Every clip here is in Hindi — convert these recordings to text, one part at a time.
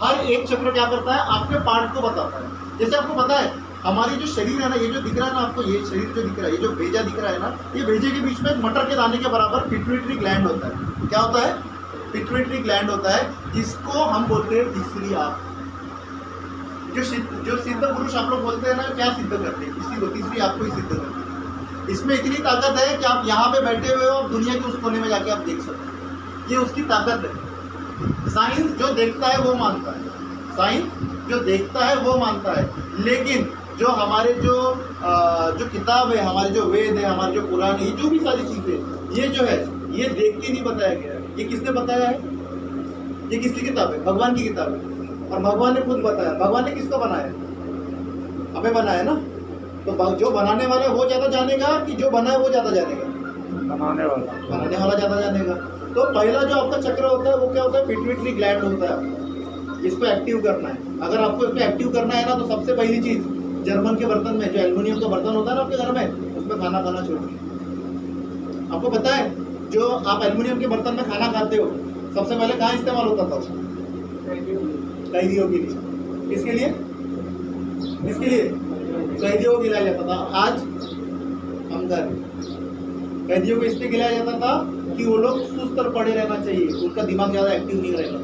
हर एक चक्र क्या करता है, आपके पार्ट को बताता है। जैसे आपको पता है हमारी जो शरीर है ना, ये जो दिख रहा है ना आपको, ये शरीर जो दिख रहा है, ये जो भेजा दिख रहा है ना, ये भेजे के बीच में एक मटर के दाने के बराबर पिट्यूटरी ग्लैंड होता है। क्या होता है? पिट्यूटरी ग्लैंड होता है, जिसको हम बोलते हैं तीसरी आंख। जो सिद्ध पुरुष आप लोग बोलते हैं ना, क्या सिद्ध करते हैं? इसी को तीसरी आंख को ही सिद्ध करते हैं। इसमें इतनी ताकत है कि आप यहाँ पे बैठे हुए हो, आप दुनिया के उस कोने में जाके आप देख सकते हो। ये उसकी ताकत है। साइंस जो देखता है वो मानता है, साइंस जो देखता है वो मानता है, लेकिन जो हमारे जो किताब है, हमारे जो वेद है, हमारे जो पुराण है, जो भी सारी चीज़ें, ये जो है ये देख के नहीं बताया गया है। ये किसने बताया है? ये किसकी किताब है? भगवान की किताब है। और भगवान ने खुद बताया। भगवान ने किसको बनाया? हमें बनाया ना। तो जो बनाने वाला है वो ज़्यादा जानेगा कि जो बना है वो ज़्यादा जानेगा? बनाने वाला ज़्यादा जानेगा। तो पहला जो आपका चक्र होता है वो क्या होता है? पिट्यूटरी ग्लैंड होता है। इसको एक्टिव करना है। अगर आपको इसको एक्टिव करना है ना, तो सबसे पहली चीज़, जर्मन के बर्तन में, जो एल्युमिनियम का बर्तन होता है ना आपके घर में, उसमें खाना खाना छोड़िए। आपको पता है जो आप एल्युमिनियम के बर्तन में खाना खाते हो, सबसे पहले कहाँ इस्तेमाल होता था? कैदियों के लिए। किसके लिए? किसके लिए? कैदियों को खिलाया जाता था। आज हम घर कैदियों को इसलिए खिलाया जाता था कि वो लोग सुस्त और पड़े रहना चाहिए, उनका दिमाग ज़्यादा एक्टिव नहीं रहेगा।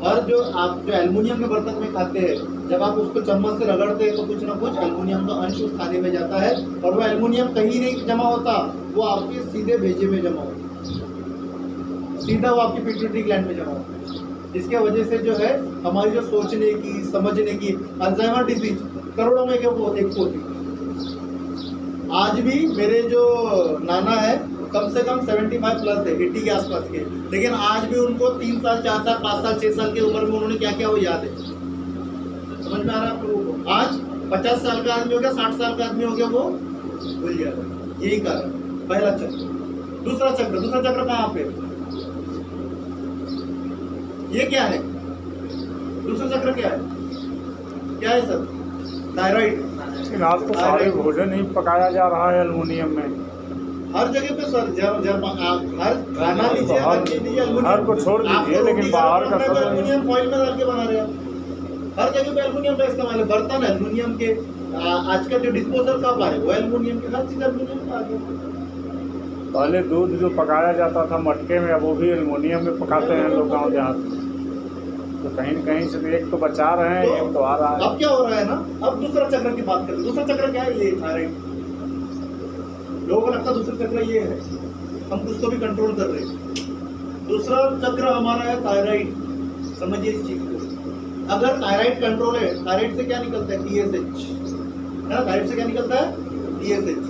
और जो आप जो एल्युमिनियम के बर्तन में खाते हैं, जब आप उसको चम्मच से रगड़ते हैं तो कुछ ना कुछ एल्युमिनियम का अंश उस खाने में जाता है, और वो एल्युमिनियम कहीं नहीं जमा होता, वो आपके सीधे भेजे में जमा होता है, सीधा वो आपकी पिट्यूटरी ग्लैंड में जमा होता है। जिसके वजह से जो है हमारी जो सोचने की, समझने की, अल्जाइमर डिजीज करोड़ों में एक होती। आज भी मेरे जो नाना है कम से कम 75 प्लस है, 80 के आसपास के, लेकिन आज भी उनको 3 साल, 4 साल, 5 साल, 6 साल की उम्र में उन्होंने क्या क्या वो याद है। समझ में आ रहा है आप लोगों को? आज 50 साल का आदमी हो गया, 60 साल का आदमी हो गया, वो भूल गया। यही कारण, पहला चक्र। दूसरा चक्र कहाँ पे? ये क्या है? दूसरा चक्र क्या है? क्या है सर? थायराइड। आज तो सारे भोजन ही पकाया जा रहा है एल्युमिनियम में, हर जगह पे सर। हर खाना लीजिए, हर चीज लीजिए, हर को छोड़ दीजिए, लेकिन बाहर का सब एल्युमिनियम फॉइल में डाल के बना रहे हैं। हर जगह पे एल्युमिनियम का इस्तेमाल है। बर्तन एल्युमिनियम के, आजकल जो डिस्पोजल कप आ रहे वो एल्युमिनियम के, हर चीज एल्युमिनियम का आ गया। पहले दूध जो पकाया जाता था मटके में, अब वो भी एल्युमिनियम में पकाते हैं लोग गाँव देहात। तो कहीं न कहीं से एक तो बचा रहे हैं, एक तो आ रहा है। अब क्या हो रहा है ना, अब दूसरा चक्र की बात करें। दूसरा चक्र क्या है? ये थायराइड। लोगों को लगता है दूसरा चक्र ये है, हम उसको भी कंट्रोल कर रहे हैं। दूसरा चक्र हमारा है थायराइड। समझिए इस चीज को। अगर थायराइड कंट्रोल है, थायराइड से क्या निकलता है? TSH है ना। थायराइड से क्या निकलता है? TSH।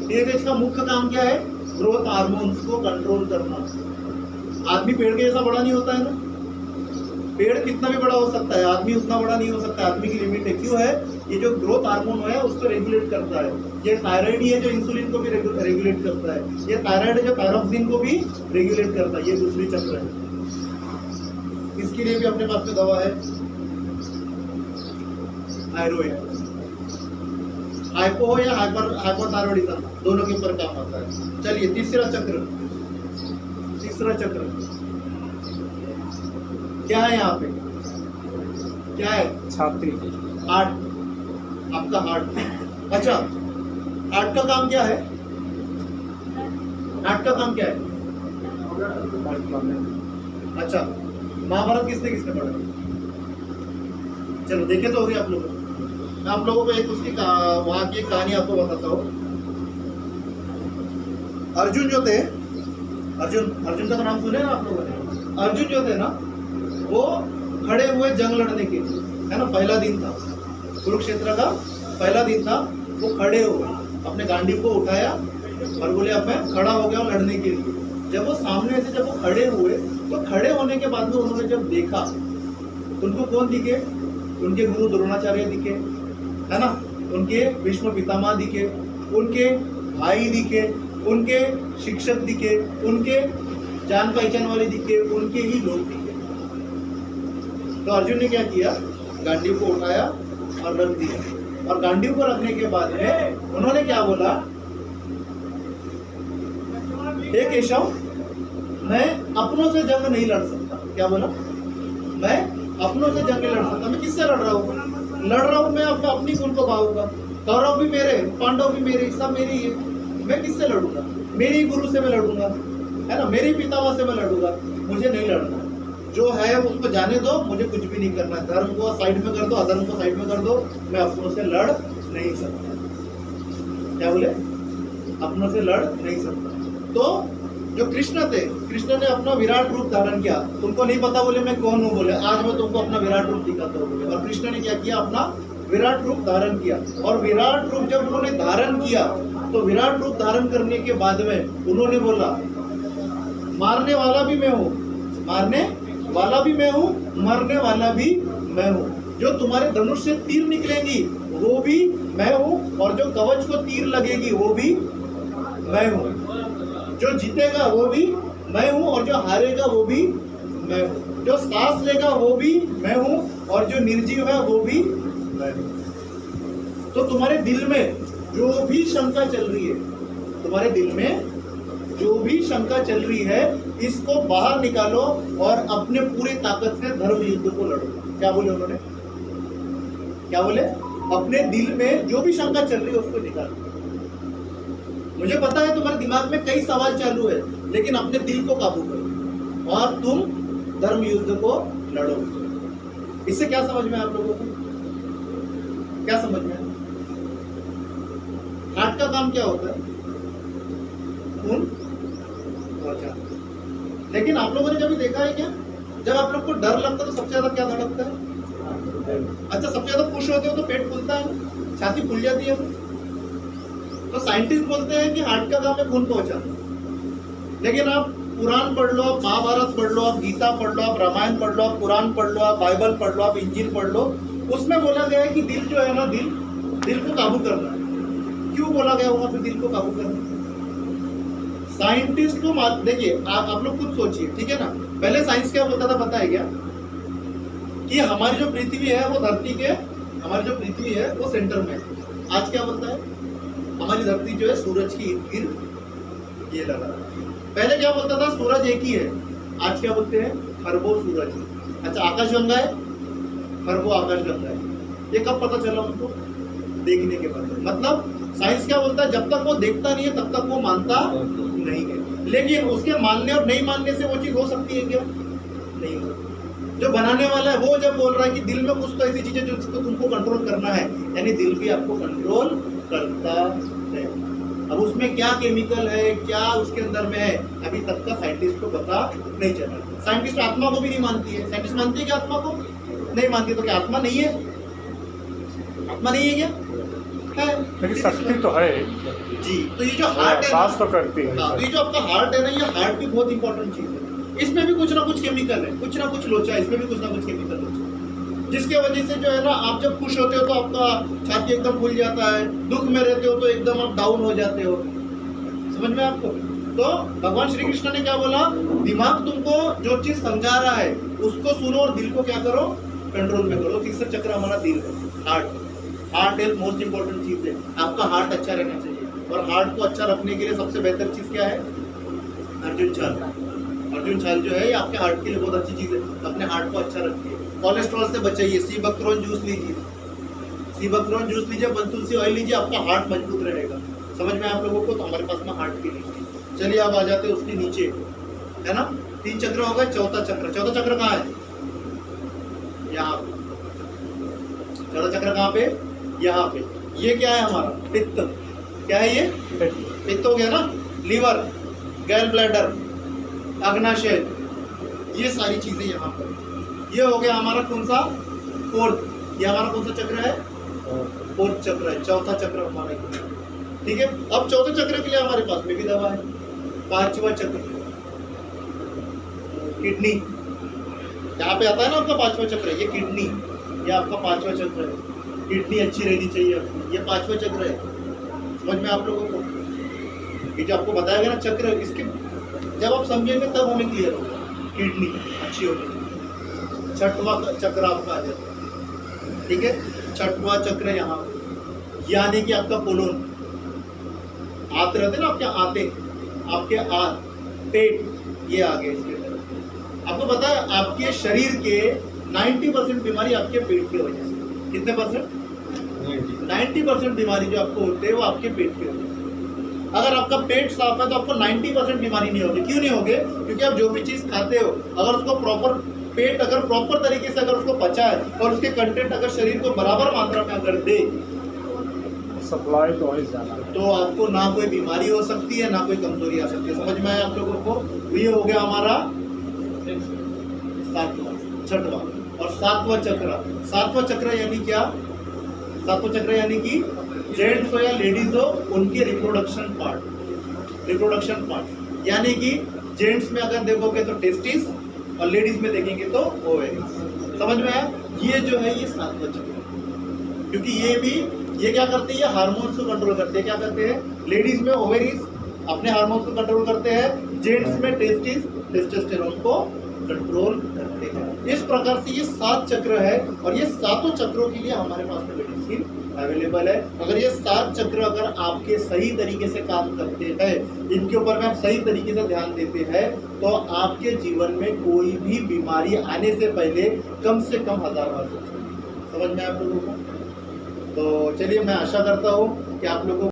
TSH का मुख्य काम क्या है? ग्रोथ हार्मोन्स को कंट्रोल करना। आदमी पेड़ के जैसा बड़ा नहीं होता है ना। पेड़ कितना भी बड़ा हो सकता है, आदमी उतना बड़ा नहीं हो सकता। आदमी की लिमिट है। क्यों है? ये जो ग्रोथ हार्मोन है उसको रेगुलेट करता है। ये थायराइड ही है जो इंसुलिन को भी रेगुलेट करता है। ये थायराइड है जो थायरोक्सिन को भी रेगुलेट करता है। ये दूसरी चक्र है। इसके लिए भी अपने पास में दवा है, थायराइड। हाइपो हो या हाइपोथायरॉइडिज्म, दोनों के ऊपर काम आता है। चलिए तीसरा चक्र क्या है? यहाँ पे क्या है? छाती, हार्ट। आपका हार्ट। अच्छा, हार्ट का काम क्या है? हार्ट का काम क्या है? अच्छा, महाभारत किसने पढ़ा? चलो देखे तो हो गया आप लोगों को। मैं आप लोगों को एक उसकी वहां की एक कहानी आपको बताता हूँ। अर्जुन जो थे, अर्जुन का नाम सुने ना आप लोगों ने? अर्जुन जो थे ना, वो खड़े हुए जंग लड़ने के लिए, है ना। पहला दिन था, कुरुक्षेत्र का पहला दिन था। वो खड़े हुए, अपने गांडीव को उठाया और बोले अब मैं खड़ा हो गया हूँ लड़ने के लिए। जब वो सामने से जब वो खड़े हुए, तो खड़े होने के बाद में उन्होंने जब देखा, उनको कौन दिखे? उनके गुरु द्रोणाचार्य दिखे, है ना। उनके भीष्म पितामह दिखे, उनके भाई दिखे, उनके शिक्षक दिखे, उनके जान पहचान वाले दिखे, उनके ही लोग दिखे। तो अर्जुन ने क्या किया? गांडीव को उठाया और रख दिया। और गांडीव को रखने के बाद में उन्होंने क्या बोला? हे केशव, मैं अपनों से जंग नहीं लड़ सकता। क्या बोला? मैं अपनों से जंग लड़ सकता। मैं किससे लड़ रहा हूँ? लड़ रहा हूँ मैं अपनी कुल को पाऊंगा। कौरव भी मेरे, पांडव भी मेरे, सब मेरे ही है। मैं किससे लड़ूंगा? मेरे ही गुरु से मैं लड़ूंगा, है ना, मेरे ही पितामह से मैं लड़ूंगा। मुझे नहीं लड़ना, जो है उसको जाने दो, मुझे कुछ भी नहीं करना। धर्म को साइड में कर दो, अधर्म को साइड में कर दो, मैं अपनों से लड़ नहीं सकता। क्या बोले? अपनों से लड़ नहीं सकता। तो जो कृष्ण थे, कृष्ण ने अपना विराट रूप धारण किया। तुमको नहीं पता बोले मैं कौन हूँ, बोले आज मैं तुमको अपना विराट रूप दिखाता हूँ बोले। और कृष्ण ने क्या किया? अपना विराट रूप धारण किया। और विराट रूप जब उन्होंने धारण किया तो विराट रूप धारण करने के बाद में उन्होंने बोला मारने वाला भी मैं हूँ, मारने वाला भी मैं हूँ, मरने वाला भी मैं हूँ। जो तुम्हारे धनुष से तीर निकलेंगी वो भी मैं हूँ, और जो कवच को तीर लगेगी वो भी मैं हूँ। जो जीतेगा वो भी मैं हूँ, और जो हारेगा वो भी मैं हूँ। जो सांस लेगा वो भी मैं हूँ, और जो निर्जीव है वो भी मैं हूँ। तो तुम्हारे दिल में जो भी शंका चल रही है, तुम्हारे दिल में जो भी शंका चल रही है, इसको बाहर निकालो और अपने पूरी ताकत से धर्म युद्ध को लड़ो। क्या बोले उन्होंने? क्या बोले? अपने दिल में जो भी शंका चल रही है उसको निकालो। मुझे पता है तुम्हारे दिमाग में कई सवाल चालू है, लेकिन अपने दिल को काबू करो और तुम धर्म युद्ध को लड़ो। इससे क्या समझ में आप लोगों को? क्या समझ में? हार्ट का काम क्या होता है? खून पहुंचा। लेकिन आप लोगों ने कभी देखा है क्या, जब आप लोग को डर लगता है तो सबसे ज्यादा क्या धड़कता है? अच्छा, सबसे ज्यादा खुश होते हो तो पेट फूलता है, छाती फूल जाती है। तो साइंटिस्ट बोलते हैं कि हार्ट का काम है खून पहुंचाना। लेकिन आप पुराण पढ़ लो, आप महाभारत पढ़ लो, आप गीता पढ़ लो, आप रामायण पढ़ लो, आप पुराण पढ़ लो, आप बाइबल पढ़ लो, आप इंजील पढ़ लो, उसमें बोला गया है कि दिल जो है ना, दिल को काबू करना है। क्यों बोला गया होगा फिर दिल को काबू करना? साइंटिस्ट को देखिए, आप लोग खुद सोचिए, ठीक है ना। पहले साइंस क्या बोलता था पता है क्या? कि हमारी जो पृथ्वी है वो धरती के, हमारी जो पृथ्वी है वो सेंटर में है। आज क्या बोलता है? हमारी धरती जो है सूरज की इर्द गिर्द ये लगा। पहले क्या बोलता था? सूरज एक ही है। आज क्या बोलते हैं? खरबों सूरज। अच्छा, आकाशगंगा है, खरबों आकाशगंगा है। ये कब पता चला उनको? देखने के बाद। मतलब साइंस क्या बोलता है? जब तक वो देखता नहीं है तब तक वो मानता नहीं है। लेकिन उसके मानने और नहीं मानने से वो चीज हो सकती है क्या? नहीं हो सकती। जो बनाने वाला है वो जब बोल रहा है कि दिल में कुछ तो ऐसी चीजें जिसको तुमको कंट्रोल करना है, यानी दिल भी आपको कंट्रोल करता है। अब उसमें क्या केमिकल है, क्या उसके अंदर में है, अभी तक का साइंटिस्ट को पता नहीं चला। साइंटिस्ट आत्मा को भी नहीं मानती है। साइंटिस्ट मानती है कि आत्मा को नहीं मानती, तो क्या आत्मा नहीं है? आत्मा नहीं है क्या? है, लेकिन शक्ति तो है जी। तो ये जो हार्ट है, एहसास तो करती है। तो ये जो आपका हार्ट है ना, ये हार्ट भी बहुत इंपॉर्टेंट चीज है। इसमें भी कुछ ना कुछ केमिकल है, कुछ ना कुछ लोचा है, इसमें भी कुछ ना कुछ केमिकल लोचा है, जिसके वजह से जो है ना, आप जब खुश होते हो तो आपका छाती एकदम फूल जाता है, दुख में रहते हो तो एकदम आप डाउन हो जाते हो। समझ में आपको? तो भगवान श्री कृष्ण ने क्या बोला? दिमाग तुमको जो चीज समझा रहा है उसको सुनो और दिल को क्या करो? कंट्रोल में करो। तीसरा चक्र हमारा दिल है, heart. Heart health most important चीज है। आपका हार्ट अच्छा रहना चाहिए, और हार्ट को अच्छा रखने के लिए सबसे बेहतर चीज क्या है? अर्जुन छाल। अर्जुन छाल जो है ये आपके हार्ट के लिए बहुत अच्छी चीज है। अपने हार्ट को अच्छा रखिए, कोलेस्ट्रॉल से बचाइए, सी बकरोन जूस लीजिए, सी बकरोन जूस लीजिए, बनतुलसी ऑयल लीजिए, आपका हार्ट मजबूत रहेगा। समझ में आप लोगों को? तो हमारे पास में हार्ट के लिए। चलिए अब आ जाते हैं उसके नीचे, है ना। 3 चक्र हो गए। चौथा चक्र, चौथा चक्र कहाँ है? यहाँ पे। चौथा चक्र कहाँ पे? यहाँ पे। ये क्या है हमारा? पित्त। क्या है ये? पित्त हो गया ना। लीवर, गैल ब्लैडर, अग्नाशय, ये सारी चीजें यहाँ पर। ये हो गया हमारा कौन सा? फोर्थ। ये हमारा कौन सा चक्र है? फोर्थ चक्र है। चौथा चक्र हमारा, ठीक है। अब चौथे चक्र के लिए हमारे पास में भी दवा है। 5वां चक्र, किडनी। यहाँ पे आता है ना आपका 5वां चक्र, ये किडनी, ये आपका 5वां चक्र है। किडनी अच्छी रहनी चाहिए, ये 5वां चक्र है। समझ में आप लोगों को? ये जो आपको बताया गया ना चक्र, इसके जब आप समझेंगे तब हमें क्लियर होगा। किडनी अच्छी होनी चाहिए। 6वां चक्र आपका आ जाता है, ठीक है। 6वां चक्र यहाँ, यानी कि आपका कोलोन। आते रहते ना आपके, आते आपके पेट, ये आ गए इसके अंदर। आपको पता है आपके शरीर के 90% बीमारी आपके पेट की वजह से। कितने परसेंट? 90% बीमारी जो आपको होती है वो आपके पेट की वजह से। अगर आपका पेट साफ है तो आपको 90% बीमारी नहीं होगी। क्यों नहीं होगी? क्योंकि आप जो भी चीज़ खाते हो, अगर उसको प्रॉपर तरीके से अगर उसको पचा है और उसके कंटेंट अगर शरीर को बराबर मात्रा में अगर दे, सप्लाई तो वही जाना है। तो आपको ना कोई बीमारी हो सकती है, ना कोई कमजोरी आ सकती है। समझ में आया आप लोगों को? तो ये हो गया हमारा छठवां और सातवां चक्र। सातवां चक्र यानी क्या? सातवां चक्र यानी कि जेंट्स हो या लेडीज हो, उनके रिप्रोडक्शन पार्ट, यानी कि जेंट्स में अगर देखोगे तो टेस्टिस और लेडीज में देखेंगे तो ओवेरीज। समझ में आया? ये जो है ये सातवां चक्र, क्योंकि ये क्या करते हैं? ये हार्मोन्स को कंट्रोल करते हैं। क्या करते हैं? लेडीज में ओवेरीज अपने हार्मोन्स को कंट्रोल करते हैं, जेंट्स में टेस्टिस टेस्टोस्टेरोन को कंट्रोल करते हैं। इस प्रकार से ये 7 चक्र है और ये सातों चक्रों के लिए हमारे पास में मेडिसिन अवेलेबल है। अगर ये 7 चक्र अगर आपके सही तरीके से काम करते हैं, इनके ऊपर में आप सही तरीके से ध्यान देते हैं, तो आपके जीवन में कोई भी बीमारी आने से पहले कम से कम 1000 बार सोचें। समझ में आप लोगों को? तो चलिए, मैं आशा करता हूँ कि आप लोगों